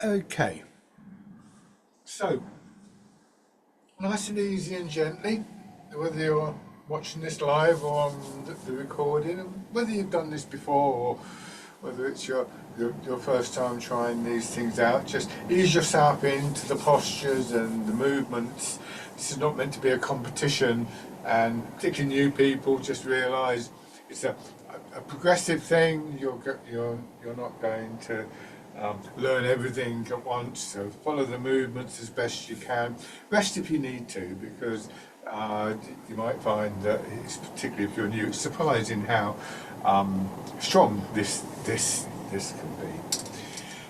Okay, so nice and easy and gently, whether you're watching this live or on the recording, and whether you've done this before or whether it's your first time trying these things out, just ease yourself into the postures and the movements. This is not meant to be a competition, and particularly new people, just realise it's a progressive thing. You're not going to learn everything at once, so follow the movements as best you can. Rest if you need to, because you might find that, particularly if you're new, it's surprising how strong this can be.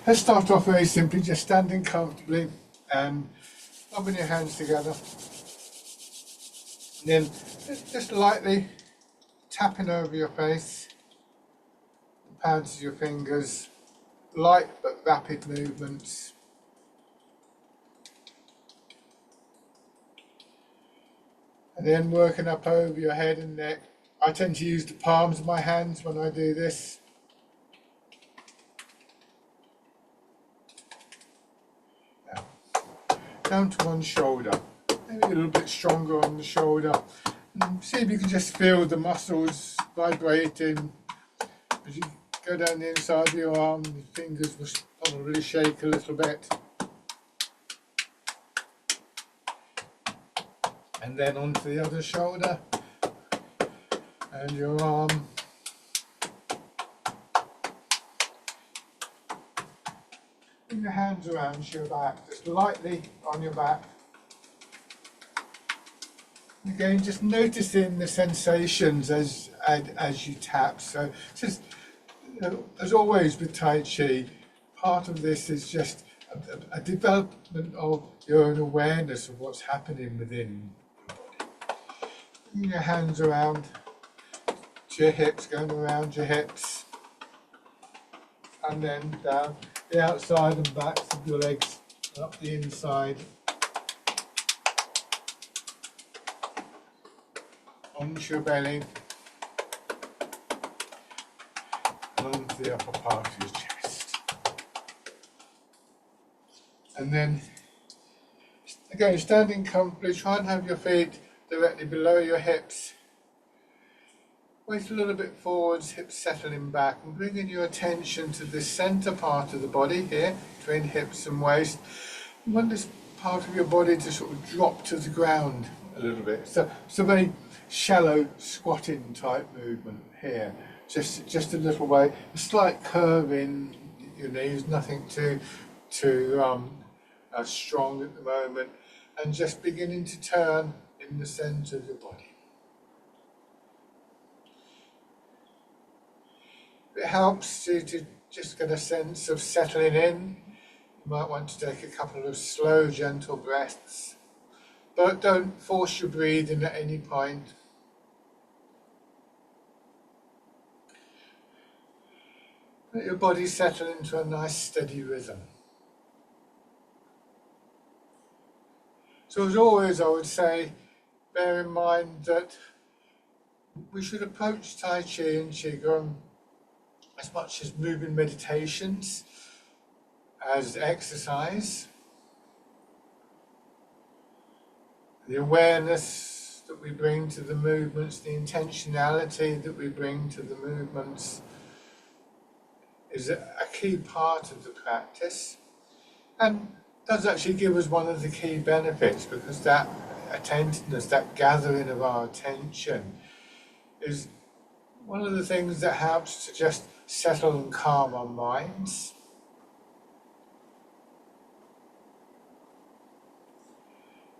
Let's start off very simply, just standing comfortably and rubbing your hands together, and then just lightly tapping over your face, the pads of your fingers, light but rapid movements. And then working up over your head and neck. I tend to use the palms of my hands when I do this. Now, down to one shoulder. Maybe a little bit stronger on the shoulder. And see if you can just feel the muscles vibrating as you go down the inside of your arm. Your fingers will probably shake a little bit. And then onto the other shoulder and your arm. Bring your hands around your back, just lightly on your back. Again, just noticing the sensations as you tap. So just, as always with Tai Chi, part of this is just a development of your own awareness of what's happening within your body. Bring your hands around to your hips, going around your hips, and then down the outside and backs of your legs, up the inside, onto your belly, and onto the upper part of your chest. And then, again, standing comfortably, try and have your feet directly below your hips. Weight a little bit forwards, hips settling back, and bringing your attention to the centre part of the body here, between hips and waist. You want this part of your body to sort of drop to the ground a little bit. So it's a very shallow squatting type movement here. Just a little way, a slight curve in your knees, nothing too strong at the moment, and just beginning to turn in the centre of your body. It helps to just get a sense of settling in. You might want to take a couple of slow, gentle breaths, but don't force your breathing at any point. Let your body settle into a nice, steady rhythm. So as always, I would say, bear in mind that we should approach Tai Chi and Qigong as much as moving meditations, as exercise. The awareness that we bring to the movements, the intentionality that we bring to the movements is a key part of the practice, and does actually give us one of the key benefits, because that attentiveness, that gathering of our attention, is one of the things that helps to just settle and calm our minds.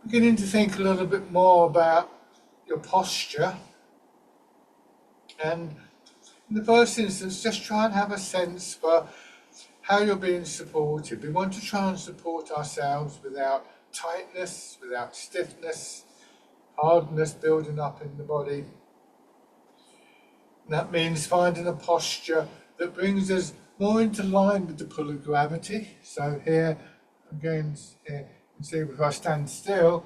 Beginning to think a little bit more about your posture, and in the first instance, just try and have a sense for how you're being supported. We want to try and support ourselves without tightness, without stiffness, hardness building up in the body. And that means finding a posture that brings us more into line with the pull of gravity. So here, again, here, you can see if I stand still,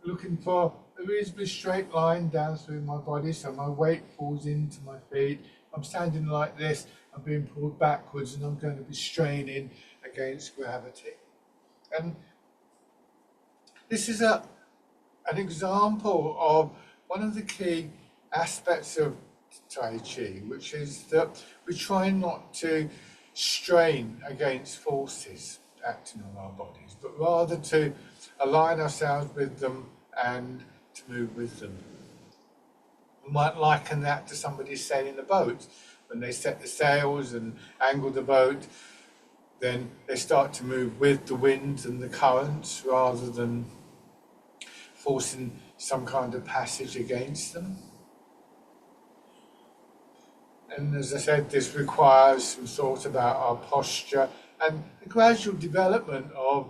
looking for a reasonably straight line down through my body, so my weight falls into my feet. I'm standing like this, I'm being pulled backwards, and I'm going to be straining against gravity. And this is an example of one of the key aspects of Tai Chi, which is that we try not to strain against forces acting on our bodies, but rather to align ourselves with them and to move with them. We might liken that to somebody sailing a boat. When they set the sails and angle the boat, then they start to move with the winds and the currents rather than forcing some kind of passage against them. And as I said, this requires some thought about our posture and the gradual development of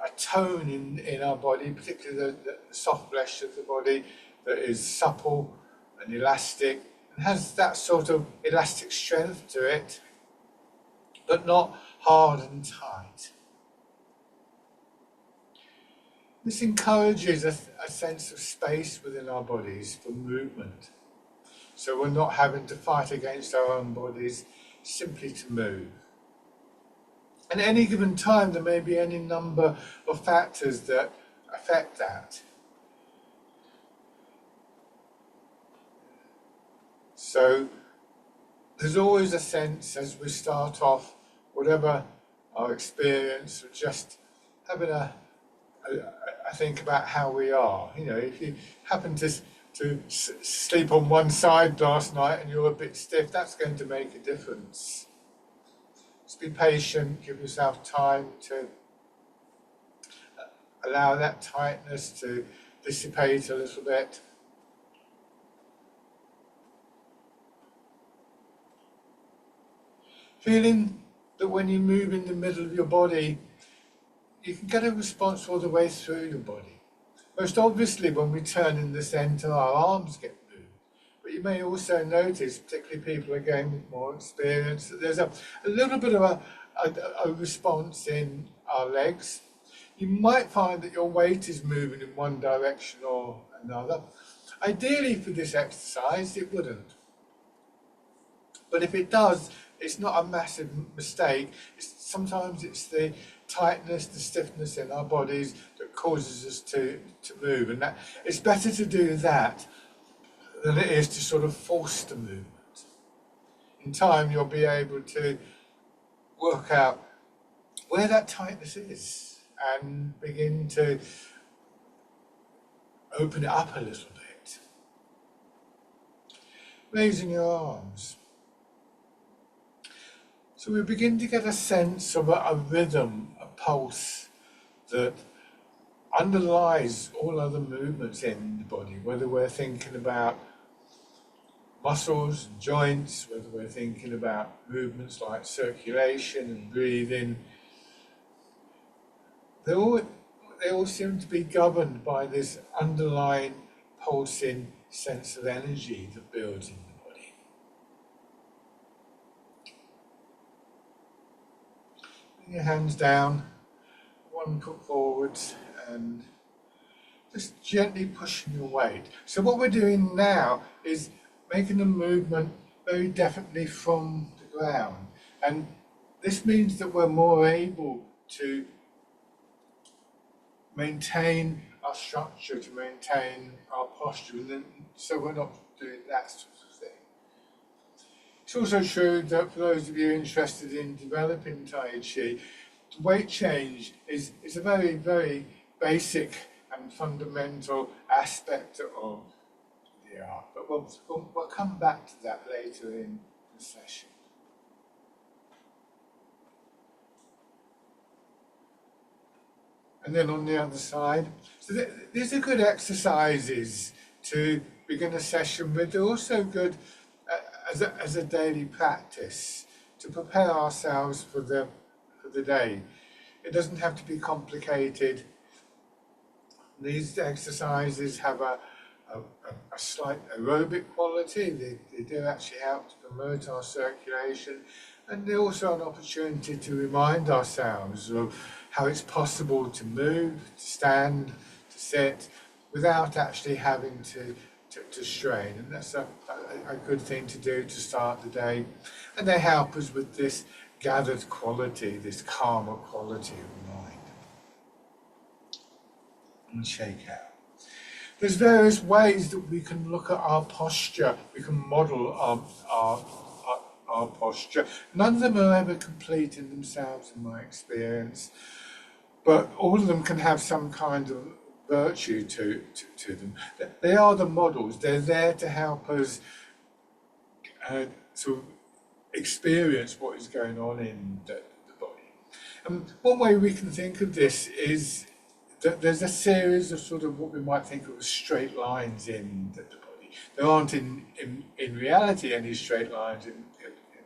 a tone in our body, particularly the soft flesh of the body that is supple and elastic and has that sort of elastic strength to it, but not hard and tight. This encourages a sense of space within our bodies for movement. So we're not having to fight against our own bodies simply to move. And at any given time, there may be any number of factors that affect that. So there's always a sense as we start off, whatever our experience, of just having a think about how we are. You know, if you happen to sleep on one side last night and you're a bit stiff, that's going to make a difference. Just be patient, give yourself time to allow that tightness to dissipate a little bit. Feeling that when you move in the middle of your body, you can get a response all the way through your body. Most obviously, when we turn in the centre, our arms get moved. But you may also notice, particularly people again with more experience, that there's a little bit of a response in our legs. You might find that your weight is moving in one direction or another. Ideally for this exercise, it wouldn't. But if it does, it's not a massive mistake. Sometimes it's the tightness, the stiffness in our bodies that causes us to move. And that it's better to do that than it is to sort of force the movement. In time, you'll be able to work out where that tightness is and begin to open it up a little bit. Raising your arms. So we begin to get a sense of a rhythm, a pulse that underlies all other movements in the body, whether we're thinking about muscles and joints, whether we're thinking about movements like circulation and breathing. They all seem to be governed by this underlying pulsing sense of energy that builds in the body. Bring your hands down, one foot forwards, and just gently pushing your weight. So what we're doing now is making a movement very definitely from the ground. And this means that we're more able to maintain our structure, to maintain our posture, and then, so we're not doing that sort of thing. It's also true that for those of you interested in developing Tai Chi, weight change is a very, very basic and fundamental aspect of the art. But we'll come back to that later in the session. And then on the other side. So these are good exercises to begin a session with. They're also good as a daily practice to prepare ourselves for the day. It doesn't have to be complicated. These exercises have a slight aerobic quality. They do actually help to promote our circulation, and they're also an opportunity to remind ourselves of how it's possible to move, to stand, to sit, without actually having to strain. And that's a good thing to do to start the day. And they help us with this gathered quality, this calmer quality of mind. And shake out. There's various ways that we can look at our posture. We can model our posture. None of them are ever complete in themselves, in my experience, but all of them can have some kind of virtue to them. They are the models. They're there to help us sort of experience what is going on in the body. And one way we can think of this is that there's a series of sort of what we might think of as straight lines in the body. There aren't in reality any straight lines in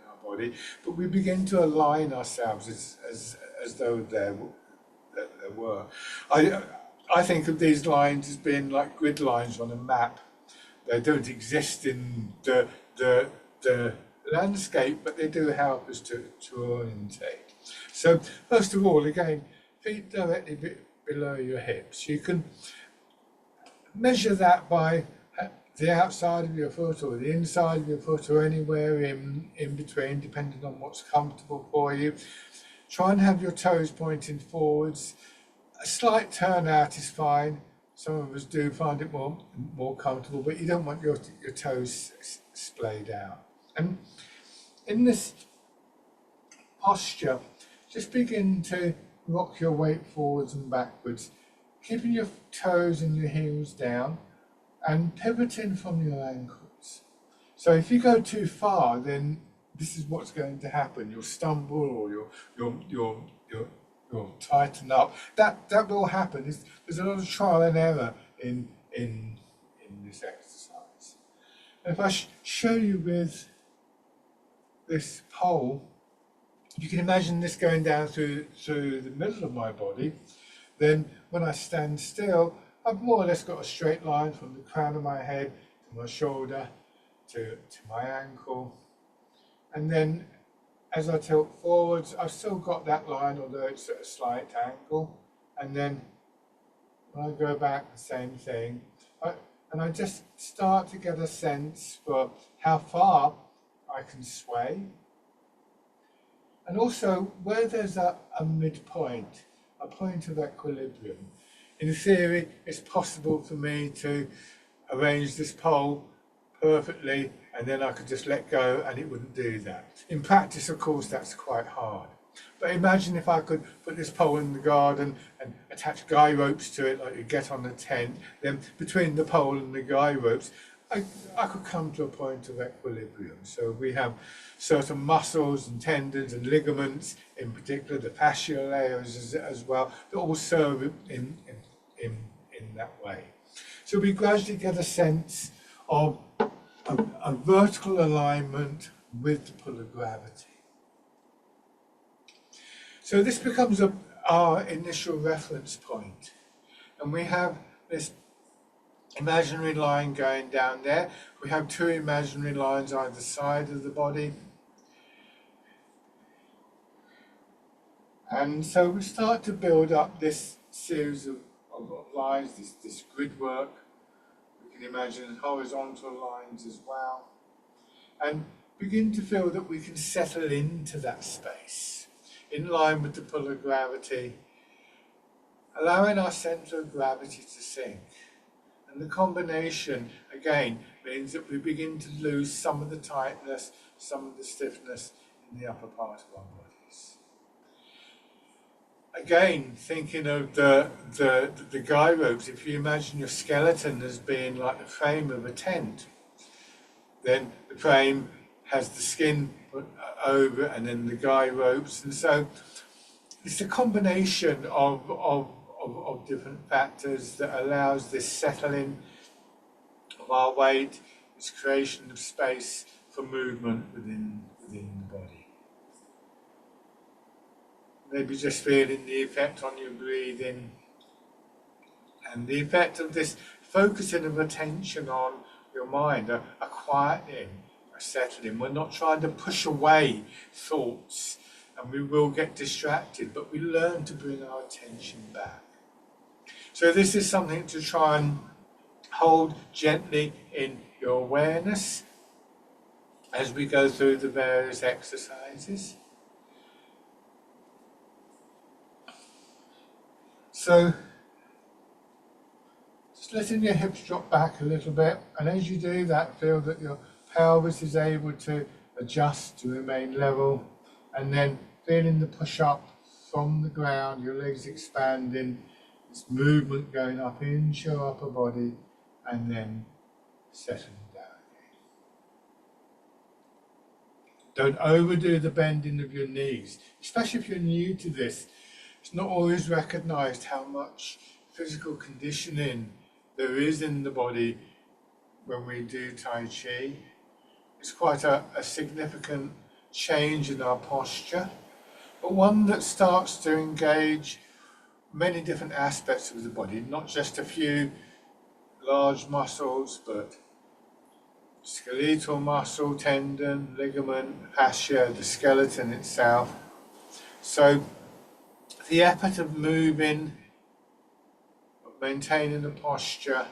our body, but we begin to align ourselves as though there were. I think of these lines as being like grid lines on a map. They don't exist in the landscape, but they do help us to orientate. So first of all, again, feet directly below your hips. You can measure that by the outside of your foot or the inside of your foot or anywhere in between, depending on what's comfortable for you. Try and have your toes pointing forwards. A slight turnout is fine. Some of us do find it more comfortable, but you don't want your toes splayed out. And in this posture, just begin to rock your weight forwards and backwards, keeping your toes and your heels down and pivoting from your ankles. So if you go too far, then this is what's going to happen. You'll stumble or you'll tighten up. That will happen. There's a lot of trial and error in this exercise. And if I show you with this pole, you can imagine this going down through the middle of my body. Then when I stand still, I've more or less got a straight line from the crown of my head to my shoulder to my ankle. And then as I tilt forwards, I've still got that line, although it's at a slight angle. And then when I go back, the same thing. And I just start to get a sense for how far I can sway. And also where there's a midpoint, a point of equilibrium. In theory, it's possible for me to arrange this pole perfectly and then I could just let go and it wouldn't do that. In practice, of course, that's quite hard. But imagine if I could put this pole in the garden and attach guy ropes to it like you get on a tent, then between the pole and the guy ropes, I could come to a point of equilibrium. So we have certain muscles and tendons and ligaments, in particular the fascial layers as well, that all serve in that way. So we gradually get a sense of a vertical alignment with the pull of gravity. So this becomes our initial reference point, and we have this imaginary line going down there. We have two imaginary lines either side of the body. And so we start to build up this series of lines, this grid work. We can imagine horizontal lines as well. And begin to feel that we can settle into that space, in line with the pull of gravity, allowing our centre of gravity to sink. And the combination, again, means that we begin to lose some of the tightness, some of the stiffness in the upper part of our bodies. Again, thinking of the guy ropes, if you imagine your skeleton as being like the frame of a tent, then the frame has the skin put over and then the guy ropes. And so it's a combination of different factors that allows this settling of our weight, this creation of space for movement within the body. Maybe just feeling the effect on your breathing and the effect of this focusing of attention on your mind, a quietening, a settling. We're not trying to push away thoughts, and we will get distracted, but we learn to bring our attention back. So this is something to try and hold gently in your awareness as we go through the various exercises. So just letting your hips drop back a little bit, and as you do that, feel that your pelvis is able to adjust to remain level, and then feeling the push up from the ground, your legs expanding, this movement going up into your upper body, and then settling down again. Don't overdo the bending of your knees, especially if you're new to this. It's not always recognised how much physical conditioning there is in the body when we do Tai Chi. It's quite a significant change in our posture, but one that starts to engage many different aspects of the body, not just a few large muscles, but skeletal muscle, tendon, ligament, fascia, the skeleton itself. So the effort of moving, of maintaining the posture,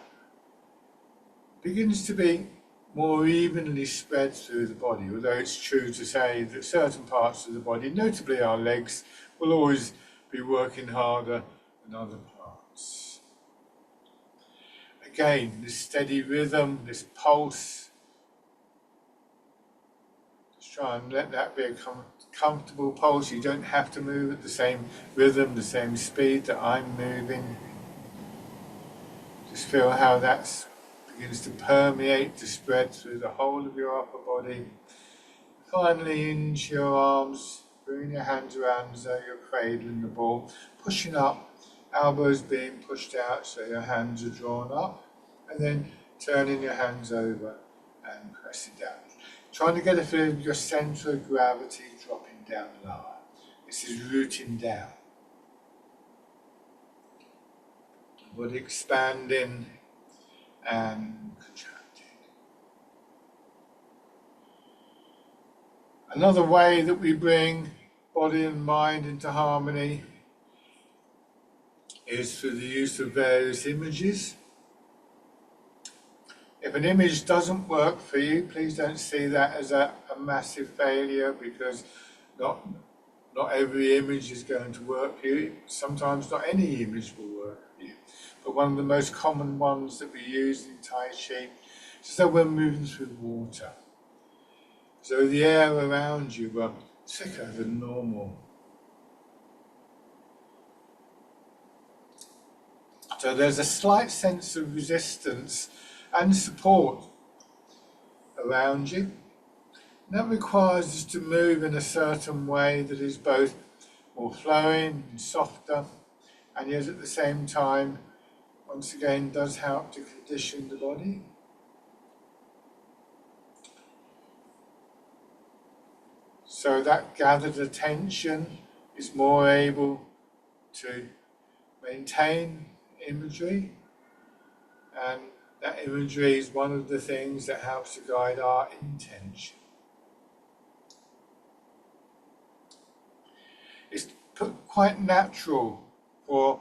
begins to be more evenly spread through the body, although it's true to say that certain parts of the body, notably our legs, will always be working harder than other parts. Again, this steady rhythm, this pulse, just try and let that be a comfortable pulse. You don't have to move at the same rhythm, the same speed that I'm moving. Just feel how that begins to permeate, to spread through the whole of your upper body. Finally into your arms, bringing your hands around as though you're cradling the ball, pushing up, elbows being pushed out so your hands are drawn up, and then turning your hands over and pressing down. Trying to get a feel of your centre of gravity dropping down lower. This is rooting down. Body expanding and contracting. Another way that we bring body and mind into harmony is through the use of various images. If an image doesn't work for you, please don't see that as a massive failure, because not every image is going to work for you. Sometimes not any image will work for you. But one of the most common ones that we use in Tai Chi is that we're moving through water. So the air around you are thicker than normal. So there's a slight sense of resistance and support around you. And that requires us to move in a certain way that is both more flowing and softer, and yet at the same time, once again, does help to condition the body. So that gathered attention is more able to maintain imagery, and that imagery is one of the things that helps to guide our intention. It's quite natural for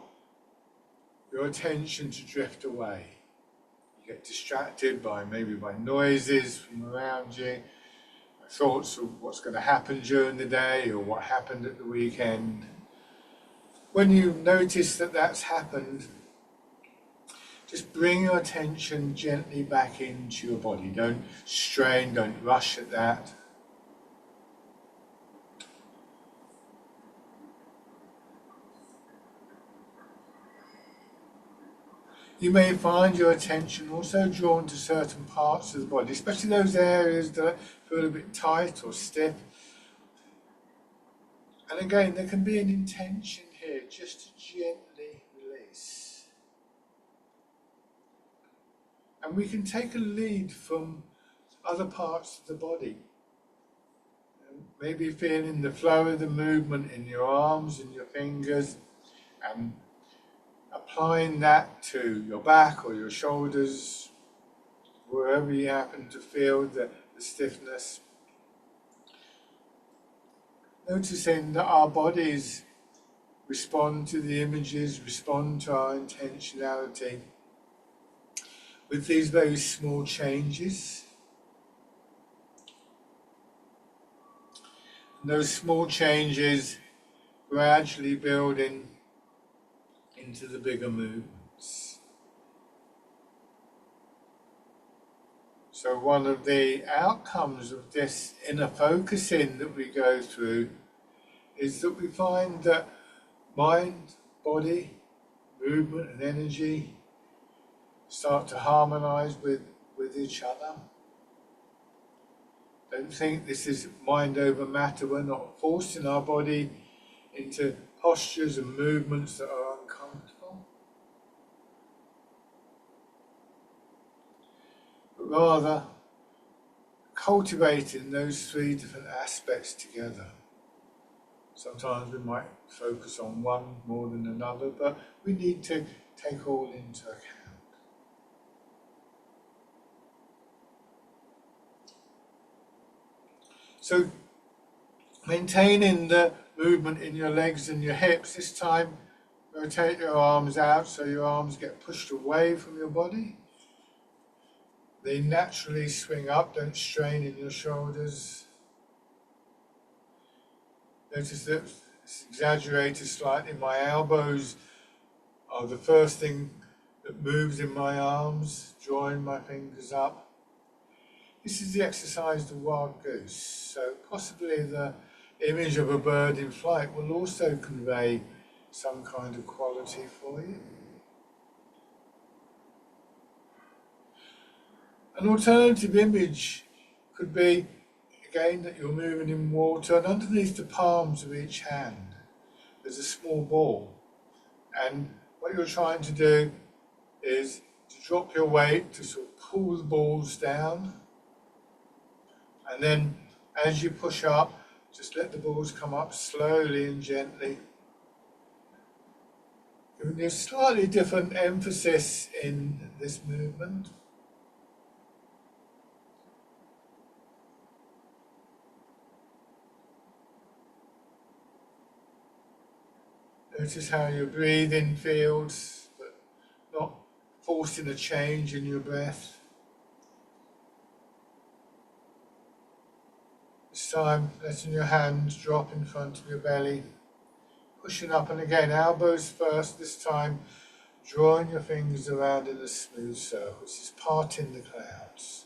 your attention to drift away. You get distracted by maybe by noises from around you, thoughts of what's going to happen during the day or what happened at the weekend. When you notice that that's happened, just bring your attention gently back into your body. Don't strain, don't rush at that. You may find your attention also drawn to certain parts of the body, especially those areas that feel a bit tight or stiff. And again, there can be an intention here just to gently release. And we can take a lead from other parts of the body. Maybe feeling the flow of the movement in your arms and your fingers, and applying that to your back or your shoulders, wherever you happen to feel the stiffness. Noticing that our bodies respond to the images, respond to our intentionality with these very small changes. And those small changes gradually building into the bigger movements. So one of the outcomes of this inner focusing that we go through is that we find that mind, body, movement and energy start to harmonize with each other. Don't think this is mind over matter. We're not forcing our body into postures and movements that are uncomfortable, but rather cultivating those three different aspects together. Sometimes we might focus on one more than another, but we need to take all into account. So, maintaining the movement in your legs and your hips, this time rotate your arms out so your arms get pushed away from your body. They naturally swing up, don't strain in your shoulders. Notice that it's exaggerated slightly. My elbows are the first thing that moves in my arms, drawing my fingers up. This is the exercise, the wild goose. So possibly the image of a bird in flight will also convey some kind of quality for you. An alternative image could be, again, that you're moving in water, and underneath the palms of each hand there's a small ball. And what you're trying to do is to drop your weight to sort of pull the balls down. And then as you push up, just let the balls come up slowly and gently. Giving you a slightly different emphasis in this movement. Notice how your breathing feels, but not forcing a change in your breath. This time, letting your hands drop in front of your belly, pushing up, and again, elbows first, this time drawing your fingers around in a smooth circle. This is parting the clouds.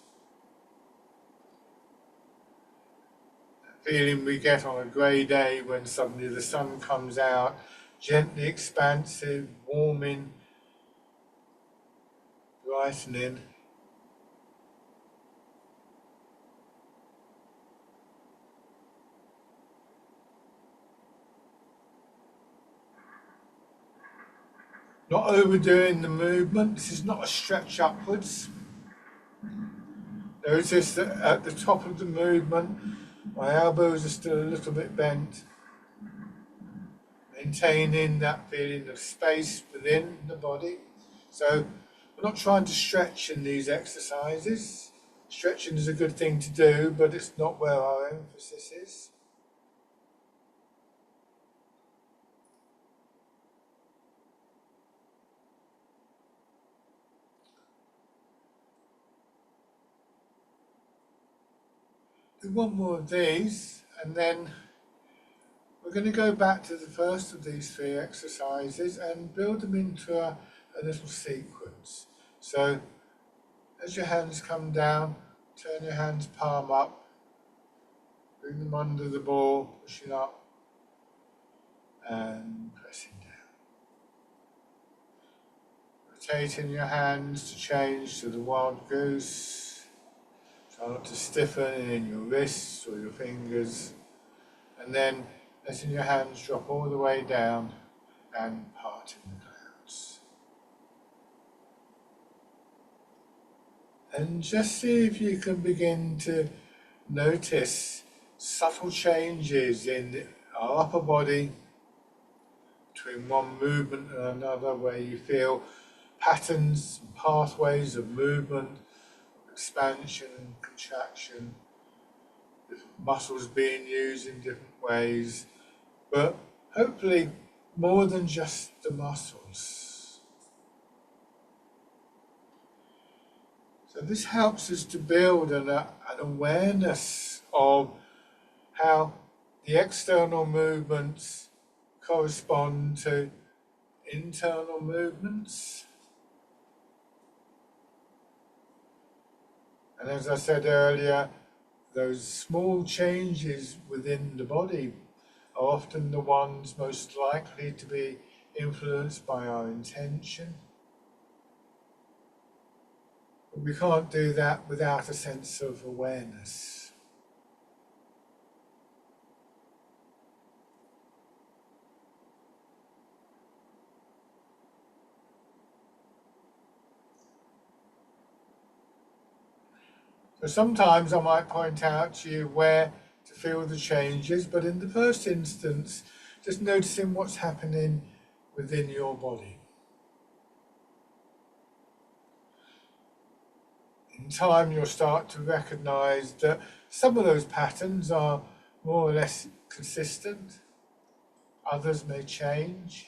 That feeling we get on a grey day when suddenly the sun comes out, gently expansive, warming, brightening. Not overdoing the movement. This is not a stretch upwards. Notice that at the top of the movement, my elbows are still a little bit bent, maintaining that feeling of space within the body. So we're not trying to stretch in these exercises. Stretching is a good thing to do, but it's not where our emphasis is. Do one more of these, and then we're going to go back to the first of these three exercises and build them into a little sequence. So as your hands come down, turn your hands palm up, bring them under the ball, pushing up and pressing down. Rotating your hands to change to the wild goose. Try not to stiffen in your wrists or your fingers. And then letting your hands drop all the way down and parting the clouds. And just see if you can begin to notice subtle changes in our upper body between one movement and another, where you feel patterns and pathways of movement, expansion and contraction, different muscles being used in different ways, but hopefully more than just the muscles. So this helps us to build an awareness of how the external movements correspond to internal movements. And as I said earlier, those small changes within the body are often the ones most likely to be influenced by our intention. But we can't do that without a sense of awareness. So sometimes I might point out to you where to feel the changes, but in the first instance, just noticing what's happening within your body. In time, you'll start to recognize that some of those patterns are more or less consistent. Others may change.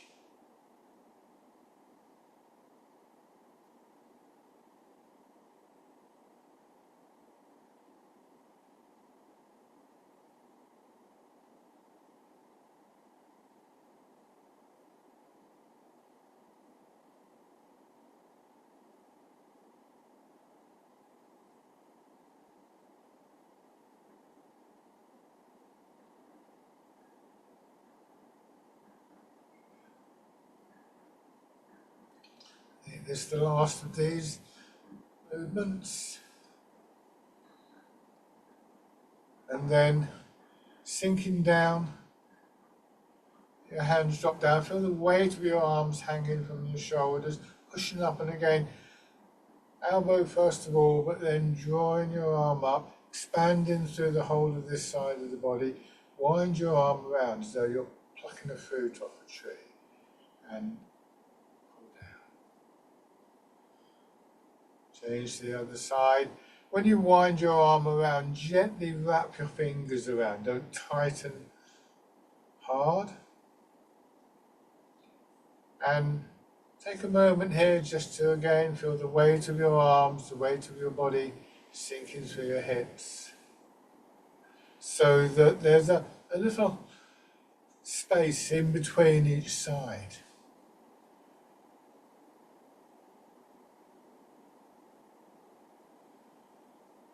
This is the last of these movements. And then sinking down, your hands drop down, feel the weight of your arms hanging from your shoulders, pushing up, and again, elbow first of all, but then drawing your arm up, expanding through the whole of this side of the body. Wind your arm around as though you're plucking a fruit off a tree, and pull down. Change to the other side. When you wind your arm around, gently wrap your fingers around. Don't tighten hard. And take a moment here just to again feel the weight of your arms, the weight of your body sinking through your hips. So that there's a little space in between each side.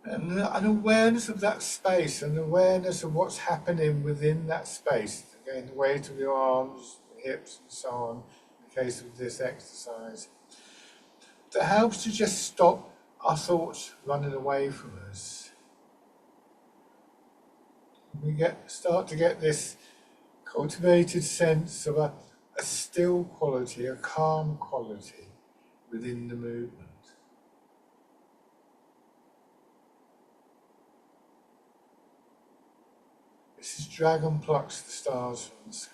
And an awareness of that space, an awareness of what's happening within that space. Again, the weight of your arms, hips and so on, in the case of this exercise. That helps to just stop our thoughts running away from us. We start to get this cultivated sense of a still quality, a calm quality within the movement. This is Dragon Plucks the Stars from the Sky.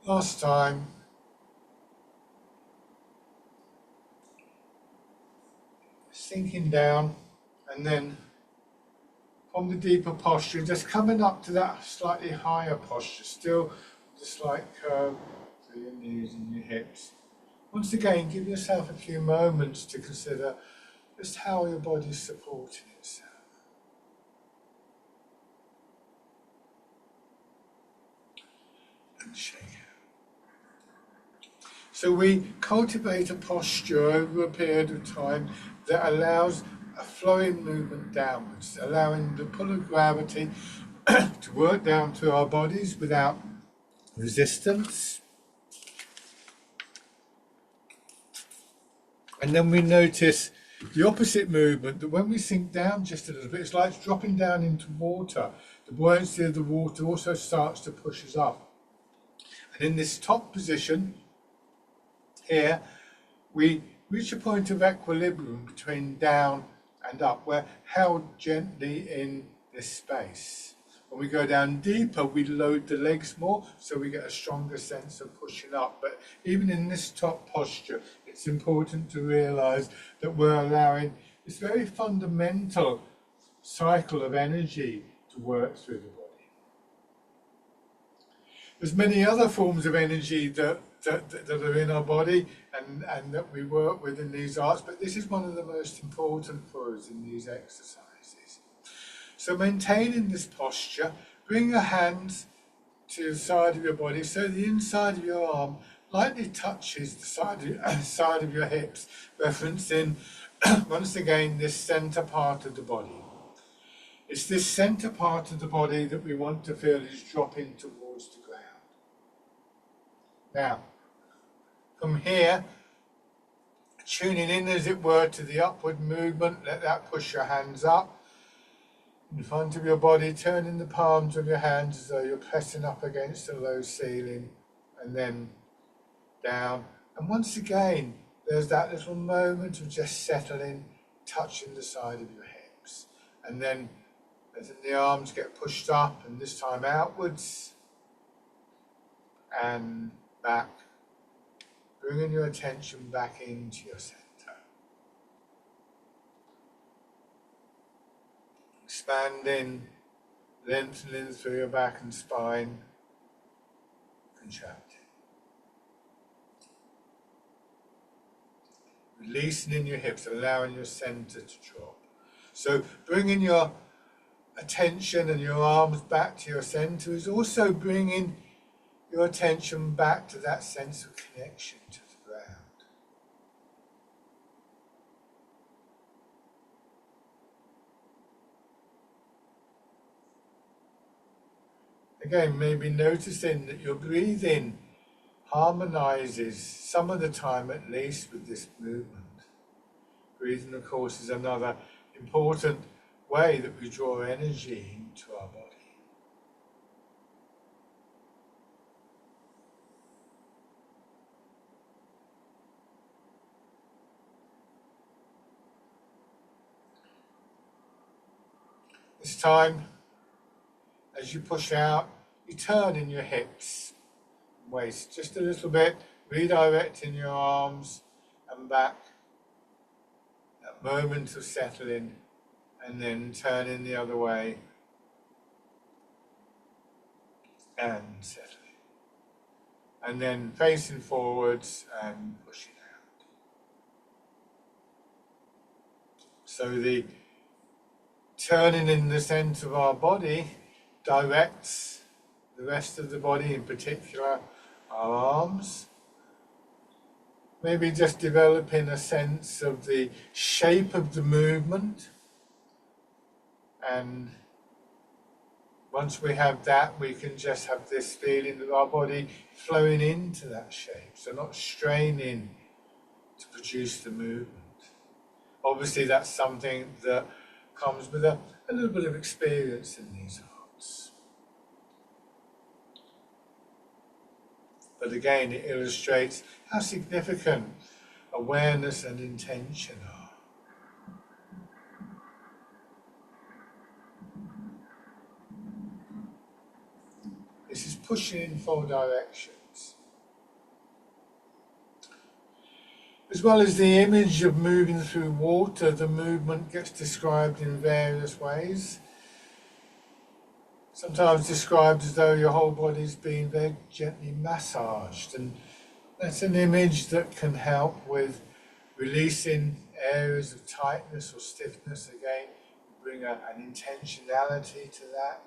Last time, sinking down, and then from the deeper posture, just coming up to that slightly higher posture, still with a slight curve through your knees and your hips. Once again, give yourself a few moments to consider just how your body is supporting itself. And shake out. So we cultivate a posture over a period of time that allows a flowing movement downwards, allowing the pull of gravity to work down through our bodies without resistance. And then we notice the opposite movement, that when we sink down just a little bit, it's like dropping down into water. The buoyancy of the water also starts to push us up. And in this top position here, we reach a point of equilibrium between down and up. We're held gently in this space. When we go down deeper, we load the legs more, so we get a stronger sense of pushing up. But even in this top posture, it's important to realize that we're allowing this very fundamental cycle of energy to work through the body. There's many other forms of energy that are in our body and that we work with in these arts, but this is one of the most important for us in these exercises. So maintaining this posture, bring your hands to the side of your body so the inside of your arm lightly touches the side of your hips, referencing once again this center part of the body. It's this center part of the body that we want to feel is dropping towards the ground. Now, from here, tuning in as it were to the upward movement, let that push your hands up in front of your body, turning the palms of your hands as though you're pressing up against the low ceiling, and then down. And once again, there's that little moment of just settling, touching the side of your hips. And then letting the arms get pushed up, and this time outwards and back, bringing your attention back into your center. Expanding, lengthening through your back and spine, contracting. Releasing in your hips, allowing your center to drop. So bringing your attention and your arms back to your center is also bringing your attention back to that sense of connection to the ground. Again, maybe noticing that your breathing harmonizes some of the time at least with this movement. Breathing, of course, is another important way that we draw energy into our body. This time, as you push out, you turn in your hips and waist just a little bit, redirecting your arms and back. That moment of settling, and then turning the other way and settling. And then facing forwards and pushing out. So the turning in the centre of our body directs the rest of the body, in particular our arms. Maybe just developing a sense of the shape of the movement. And once we have that, we can just have this feeling of our body flowing into that shape. So not straining to produce the movement. Obviously that's something that comes with a little bit of experience in these arts. But again, it illustrates how significant awareness and intention are. This is pushing in 4 directions. As well as the image of moving through water, the movement gets described in various ways. Sometimes described as though your whole body is being very gently massaged, and that's an image that can help with releasing areas of tightness or stiffness. Again, bring an intentionality to that.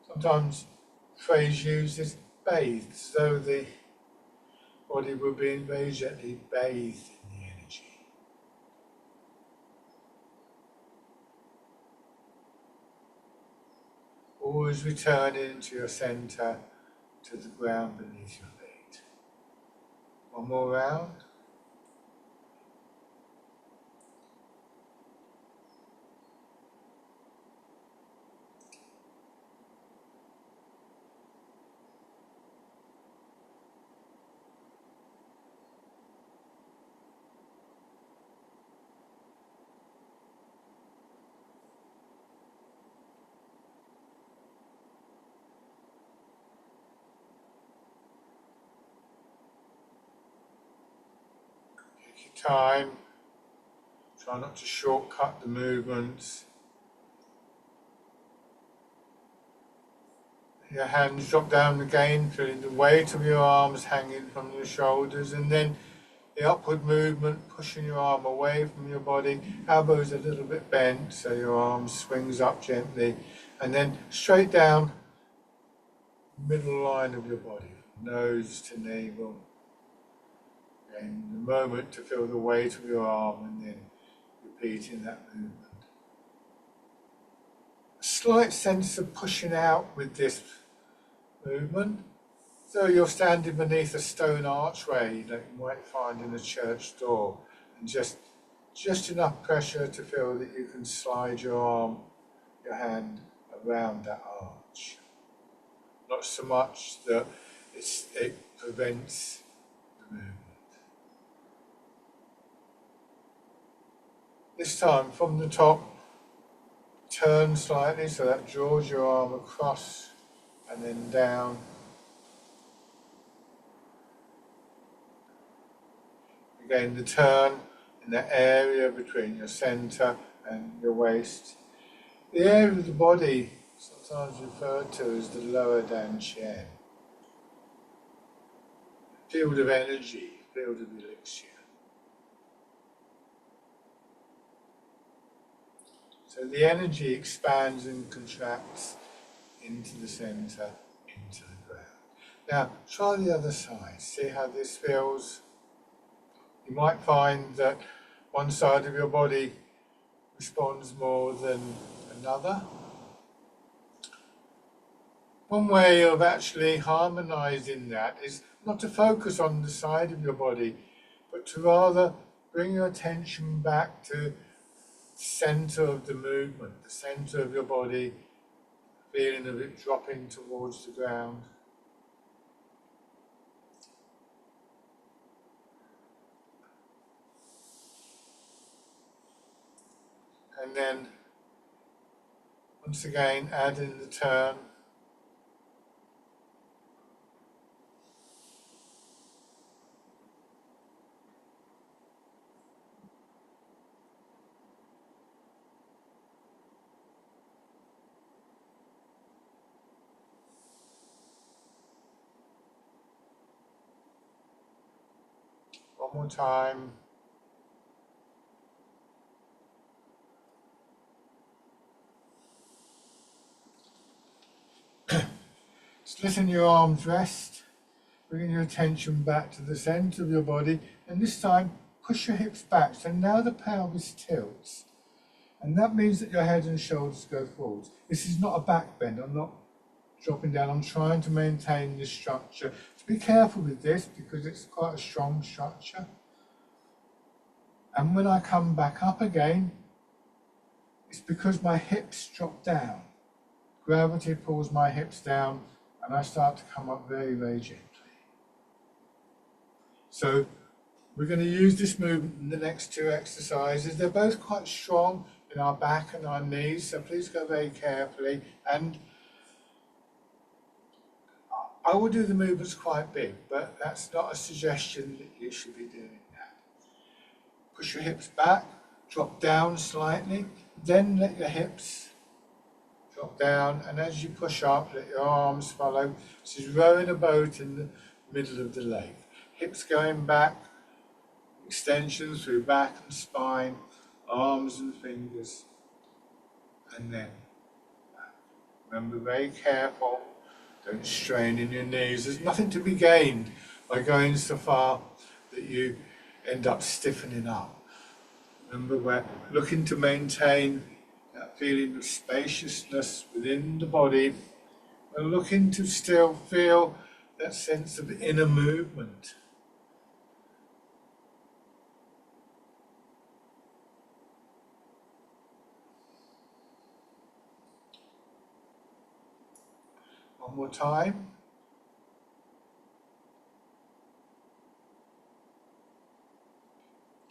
Sometimes the phrase used is bathed, as though the body were being very gently bathed in the energy. Always returning to your centre, to the ground beneath your feet. One more round. Time. Try not to shortcut the movements. your hands drop down again, feeling the weight of your arms hanging from your shoulders, and then the upward movement, pushing your arm away from your body, elbows a little bit bent, so your arm swings up gently, and then straight down, middle line of your body, nose to navel. Again, the moment to feel the weight of your arm, and then repeating that movement. A slight sense of pushing out with this movement. So you're standing beneath a stone archway that you might find in a church door, and just enough pressure to feel that you can slide your hand around that arch. Not so much that it prevents the movement. This time from the top, turn slightly so that draws your arm across and then down. Again, the turn in the area between your centre and your waist. The area of the body, sometimes referred to as the lower dantian. Field of energy, field of elixir. So the energy expands and contracts into the centre, into the ground. Now, try the other side. See how this feels. You might find that one side of your body responds more than another. One way of actually harmonizing that is not to focus on the side of your body, but to rather bring your attention back to the center of the movement, the center of your body, feeling of it dropping towards the ground. And then, once again, add in the turn. One more time. Just letting your arms rest, bringing your attention back to the centre of your body, and this time push your hips back. So now the pelvis tilts, and that means that your head and shoulders go forwards. This is not a back bend. I'm not dropping down. I'm trying to maintain this structure. So be careful with this because it's quite a strong structure. And when I come back up again, it's because my hips drop down. Gravity pulls my hips down, and I start to come up very, very gently. So we're going to use this movement in the next two exercises. They're both quite strong in our back and our knees, so please go very carefully. And I will do the movements quite big, but that's not a suggestion that you should be doing that. Push your hips back, drop down slightly, then let your hips drop down, and as you push up, let your arms follow. This is rowing a boat in the middle of the lake. Hips going back, extension through back and spine, arms and fingers, and then back. Remember, very careful, don't strain in your knees. There's nothing to be gained by going so far that you end up stiffening up. Remember, we're looking to maintain that feeling of spaciousness within the body. We're looking to still feel that sense of inner movement. One more time.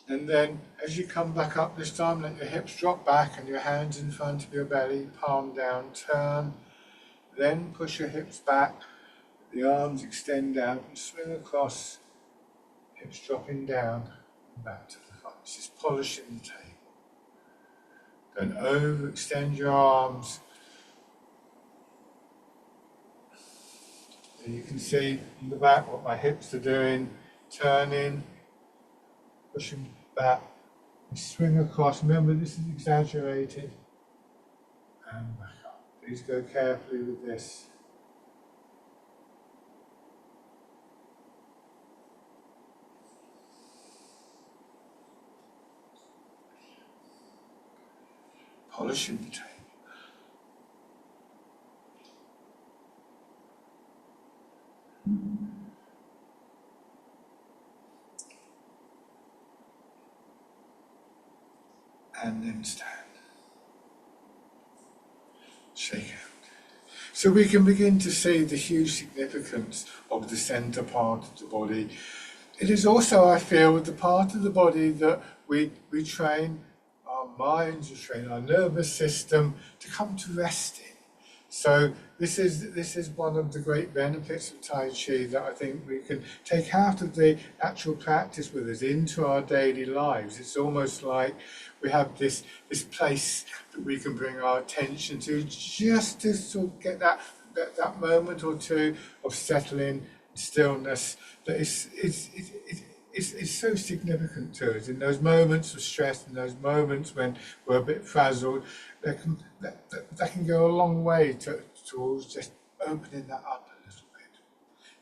And then as you come back up this time, let your hips drop back and your hands in front of your belly, palm down, turn. Then push your hips back, the arms extend out and swing across, hips dropping down and back to the front. This is polishing the table. Don't overextend your arms. And you can see in the back what my hips are doing, turning, pushing back, and swing across. Remember, this is exaggerated. And back up. Please go carefully with this. Polishing the table. And then stand. Shake out. So we can begin to see the huge significance of the centre part of the body. It is also, I feel, the part of the body that we train our minds, we train our nervous system to come to rest in. So this is one of the great benefits of Tai Chi that I think we can take out of the actual practice with us into our daily lives. It's almost like we have this place that we can bring our attention to, just to sort of get that moment or two of settling, stillness. That is so significant to us in those moments of stress, in those moments when we're a bit frazzled. That can go a long way towards just opening that up a little bit.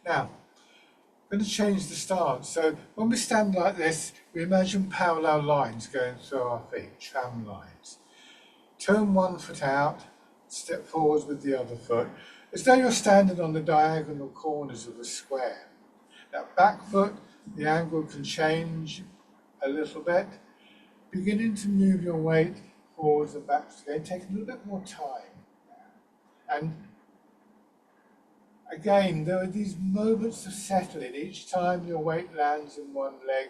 Now, I'm going to change the stance. So when we stand like this, we imagine parallel lines going through our feet, tram lines. Turn one foot out, step forwards with the other foot, as though you're standing on the diagonal corners of a square. That back foot, the angle can change a little bit. Beginning to move your weight forwards and backwards again, take a little bit more time. And again, there are these moments of settling. Each time your weight lands in one leg,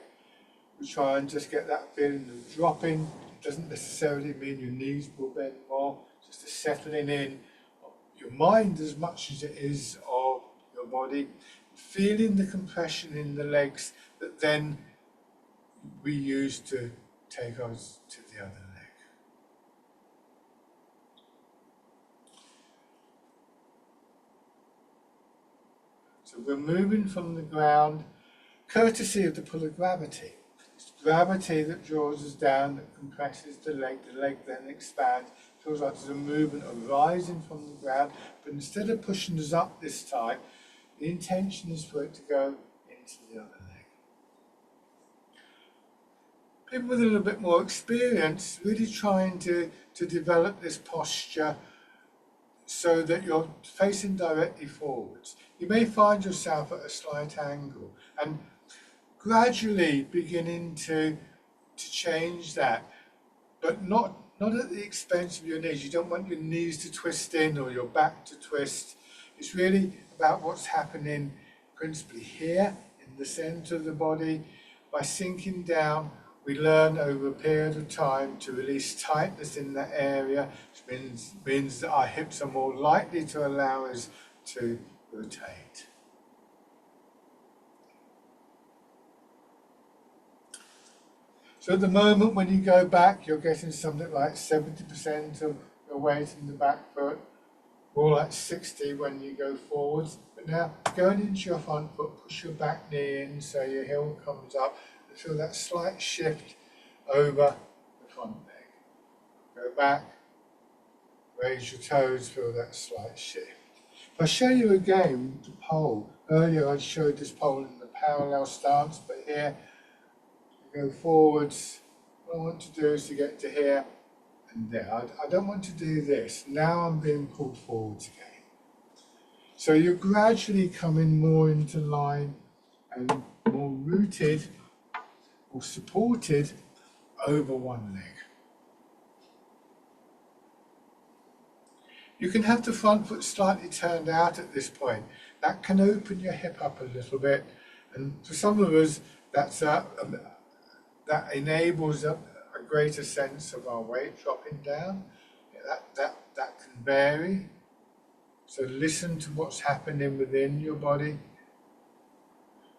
we try and just get that feeling of dropping. It doesn't necessarily mean your knees will bend more, just a settling in of your mind as much as it is of your body. Feeling the compression in the legs that then we use to take us to the other leg. So we're moving from the ground, courtesy of the pull of gravity. It's gravity that draws us down, that compresses the leg then expands. It feels like there's a movement of rising from the ground, but instead of pushing us up this time, the intention is for it to go into the other leg. People with a little bit more experience really trying to develop this posture so that you're facing directly forwards. You may find yourself at a slight angle and gradually beginning to change that, but not at the expense of your knees. You don't want your knees to twist in or your back to twist. It's really about what's happening principally here in the center of the body. By sinking down, we learn over a period of time to release tightness in that area, which means that our hips are more likely to allow us to rotate. So at the moment when you go back, you're getting something like 70% of your weight in the back foot, more like 60 when you go forwards. But now going into your front foot, push your back knee in so your heel comes up. Feel that slight shift over the front leg. Go back, raise your toes, feel that slight shift. If I show you again the pole, earlier I showed this pole in the parallel stance, but here you go forwards. What I want to do is to get to here and there. I don't want to do this. Now I'm being pulled forwards again. So you're gradually coming more into line and more rooted or supported over one leg. You can have the front foot slightly turned out at this point. That can open your hip up a little bit, and for some of us that enables a greater sense of our weight dropping down. That can vary. So listen to what's happening within your body.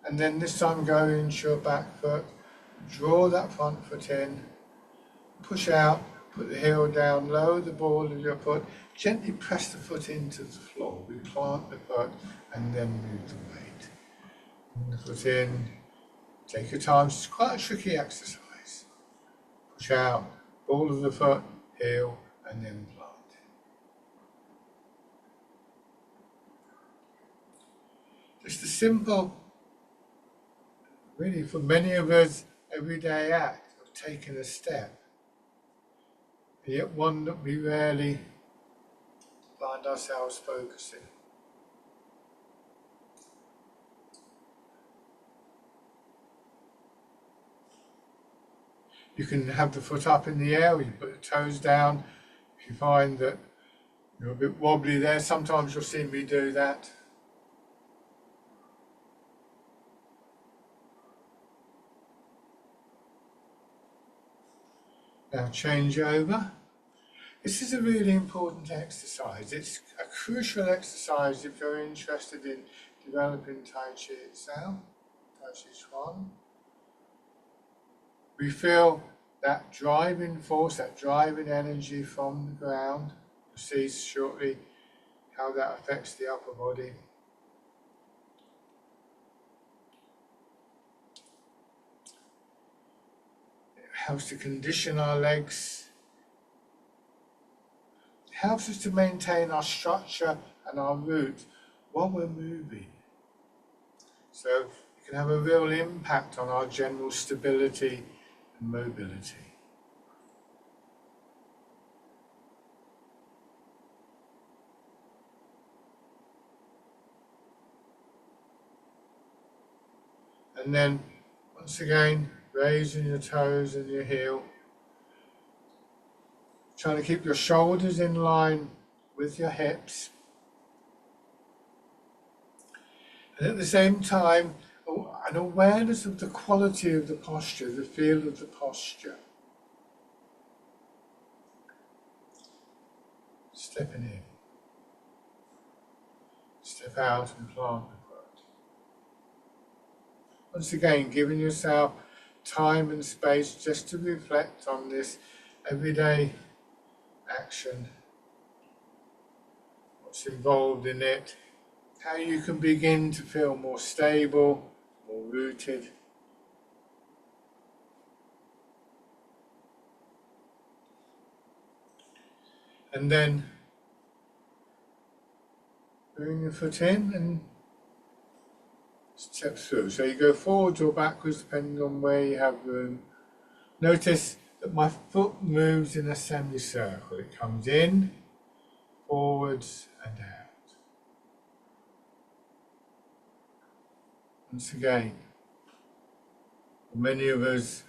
And then this time go into your back foot. Draw that front foot in, push out, put the heel down, lower the ball of your foot, gently press the foot into the floor. We plant the foot and then move the weight. Bring the foot in, take your time, it's quite a tricky exercise. Push out, ball of the foot, heel, and then plant it. Just a simple, really for many of us, everyday act of taking a step, yet one that we rarely find ourselves focusing. You can have the foot up in the air, or you put the toes down. If you find that you're a bit wobbly there, sometimes you'll see me do that. Now change over. This is a really important exercise. It's a crucial exercise if you're interested in developing Tai Chi itself, Tai Chi Chuan. We feel that driving force, that driving energy from the ground. You'll see shortly how that affects the upper body. It helps to condition our legs. It helps us to maintain our structure and our root while we're moving. So it can have a real impact on our general stability and mobility. And then, once again, raising your toes and your heel. Trying to keep your shoulders in line with your hips. And at the same time, an awareness of the quality of the posture, the feel of the posture. Stepping in. Step out and plant the foot. Once again, giving yourself time and space just to reflect on this everyday action, what's involved in it, how you can begin to feel more stable, more rooted. And then bring your foot in and step through. So you go forwards or backwards depending on where you have room. Notice that my foot moves in a semicircle. It comes in, forwards and out. Once again, many of us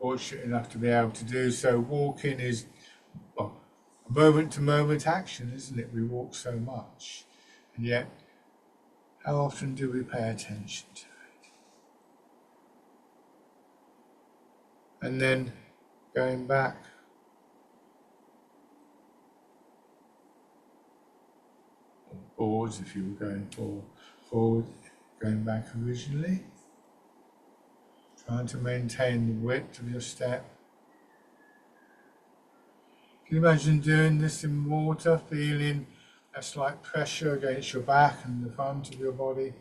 fortunate enough to be able to do so. Walking is, well, a moment-to-moment action, isn't it? We walk so much, and yet how often do we pay attention to it? And then going back. Forwards if you were going forward, going back originally. Trying to maintain the width of your step. Can you imagine doing this in water, feeling a slight pressure against your back and the front of your body?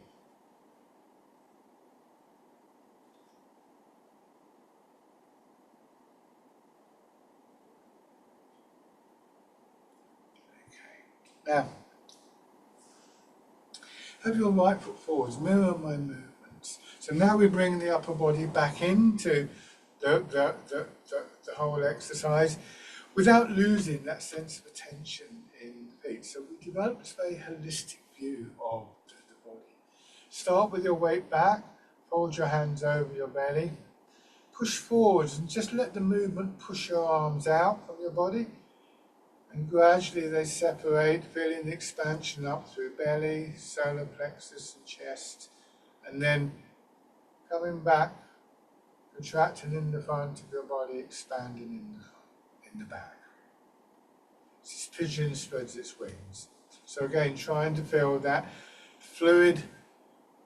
Okay. Now, have your right foot forwards, mirror my movements. So now we bring the upper body back into the whole exercise without losing that sense of attention in the feet. So we develop this very holistic view of the body. Start with your weight back, fold your hands over your belly, push forwards and just let the movement push your arms out from your body. And gradually they separate, feeling the expansion up through belly, solar plexus and chest. And then coming back, contracting in the front of your body, expanding in the back. This pigeon spreads its wings. So again, trying to feel that fluid,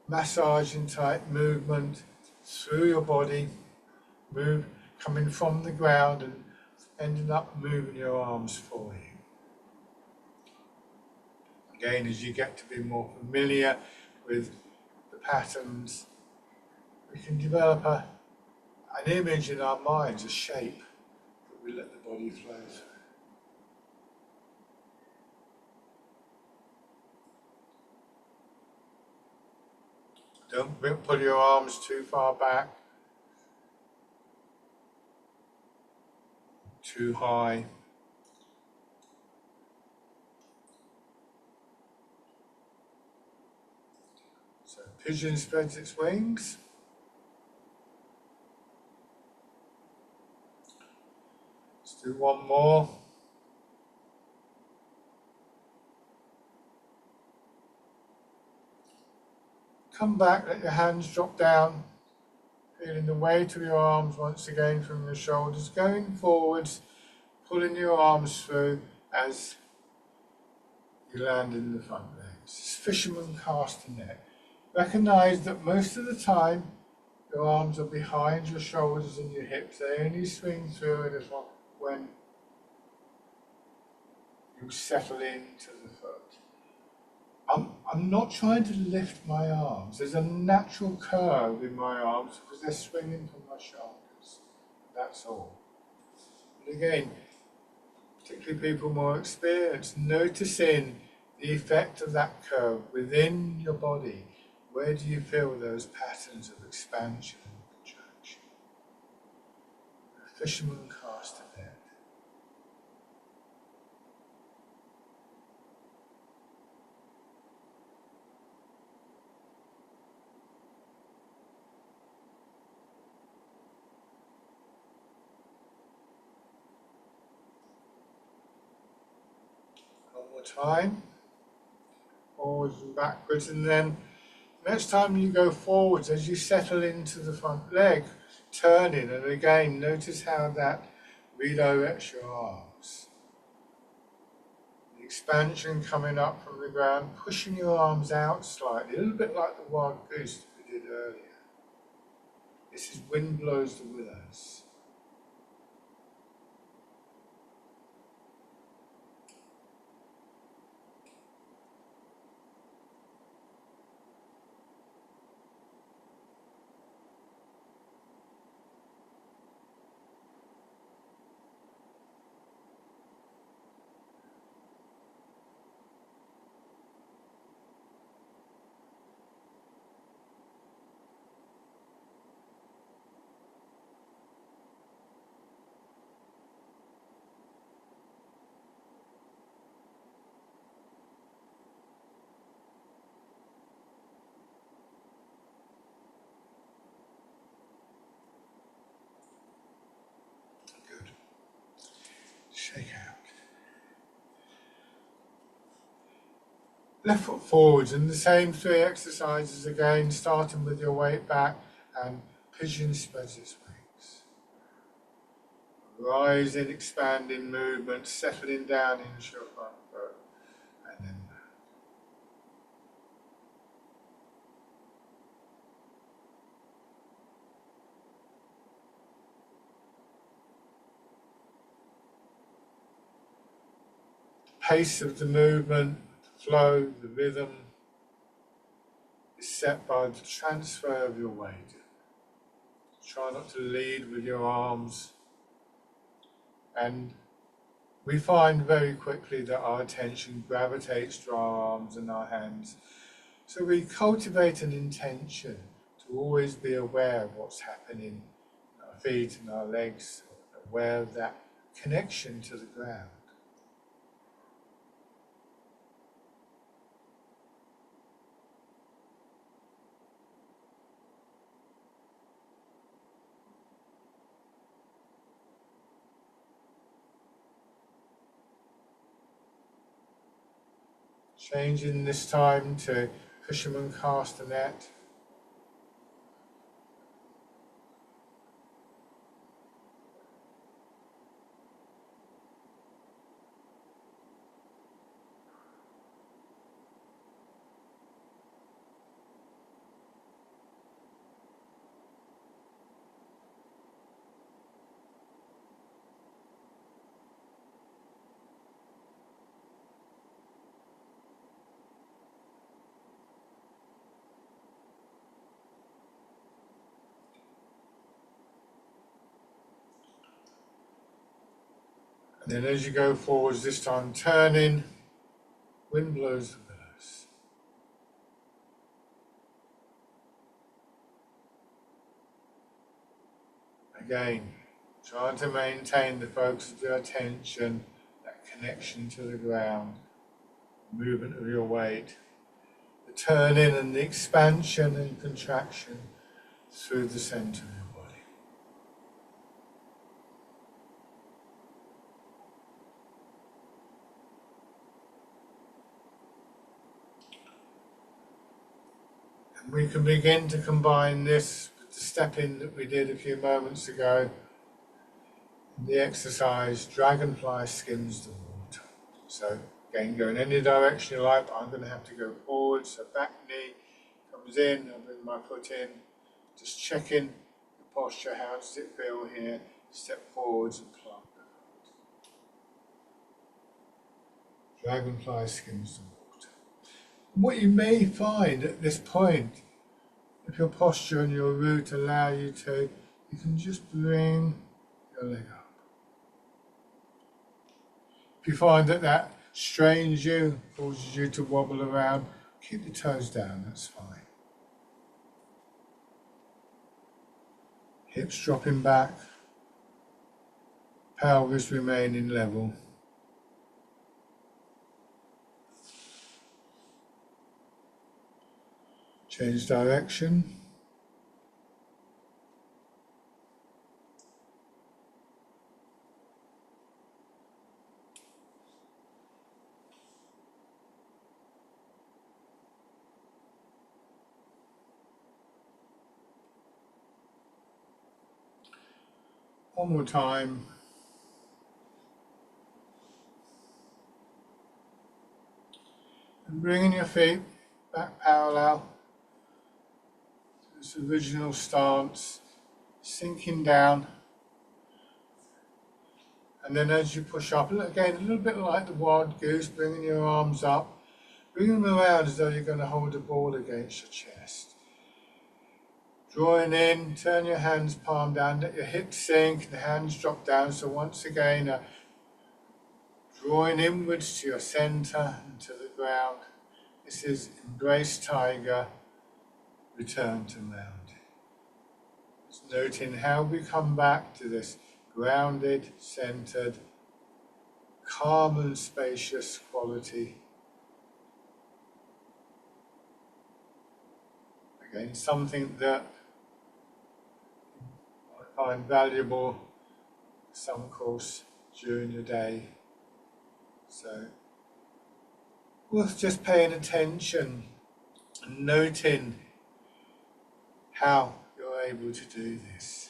massaging type movement through your body, coming from the ground and ending up moving your arms for you. Again, as you get to be more familiar with the patterns, we can develop an image in our minds, a shape that we let the body flow through. Don't pull your arms too far back, too high. So pigeon spreads its wings. Let's do one more. Come back, let your hands drop down, feeling the weight of your arms once again from your shoulders, going forwards, pulling your arms through as you land in the front legs. It's fisherman castanet. Recognise that most of the time your arms are behind your shoulders and your hips. They only swing through a little when you settle into the foot. I'm not trying to lift my arms. There's a natural curve in my arms because they're swinging from my shoulders. That's all. But again, particularly people more experienced, noticing the effect of that curve within your body. Where do you feel those patterns of expansion and contraction? The fisherman cast a net. One more time. Forwards and backwards, and then next time you go forwards, as you settle into the front leg, turning, and again, notice how that redirects your arms. The expansion coming up from the ground, pushing your arms out slightly, a little bit like the wild goose that we did earlier. This is wind blows the willows. Good. Shake out. Left foot forwards, and the same 3 exercises again, starting with your weight back, and pigeon spreads its wings. Rising, expanding movement, settling down into your front foot, and then back. Pace of the movement, the flow, the rhythm is set by the transfer of your weight. Try not to lead with your arms, and we find very quickly that our attention gravitates to our arms and our hands. So we cultivate an intention to always be aware of what's happening in our feet and our legs, aware of that connection to the ground. Changing this time to fisherman castanet. Then as you go forwards, this time turning, wind blows the willows. Again, trying to maintain the focus of your attention, that connection to the ground, movement of your weight, the turning and the expansion and contraction through the centre of your body. And we can begin to combine this with the stepping that we did a few moments ago. The exercise, dragonfly skims the water. So again, go in any direction you like, but I'm going to have to go forward. So back knee comes in, I bring my foot in, just checking the posture, how does it feel here? Step forwards and plant the foot. Dragonfly skims the water. What you may find at this point, if your posture and your root allow you to, you can just bring your leg up. If you find that that strains you, causes you to wobble around, keep the toes down, that's fine. Hips dropping back, pelvis remaining level. Change direction. One more time. And bringing your feet back parallel to this original stance, sinking down. And then as you push up, again, a little bit like the wild goose, bringing your arms up, bringing them around as though you're going to hold a ball against your chest. Drawing in, turn your hands palm down, let your hips sink, the hands drop down. So once again, drawing inwards to your centre and to the ground. This is embrace tiger, return to mountain. Just noting how we come back to this grounded, centred, calm and spacious quality. Again, something that I find valuable, some course during the day. So, worth just paying attention and noting how you're able to do this.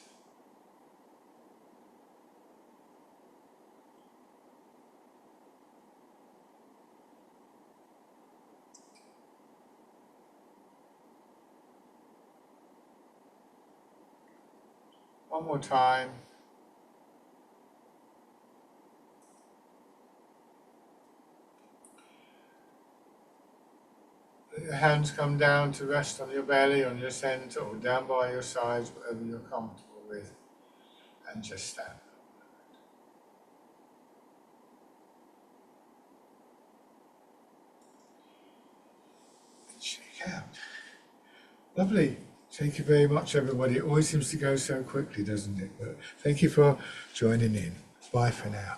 One more time. Let your hands come down to rest on your belly, on your centre, or down by your sides, whatever you're comfortable with, and just stand. And shake out. Lovely. Thank you very much, everybody. It always seems to go so quickly, doesn't it? But thank you for joining in. Bye for now.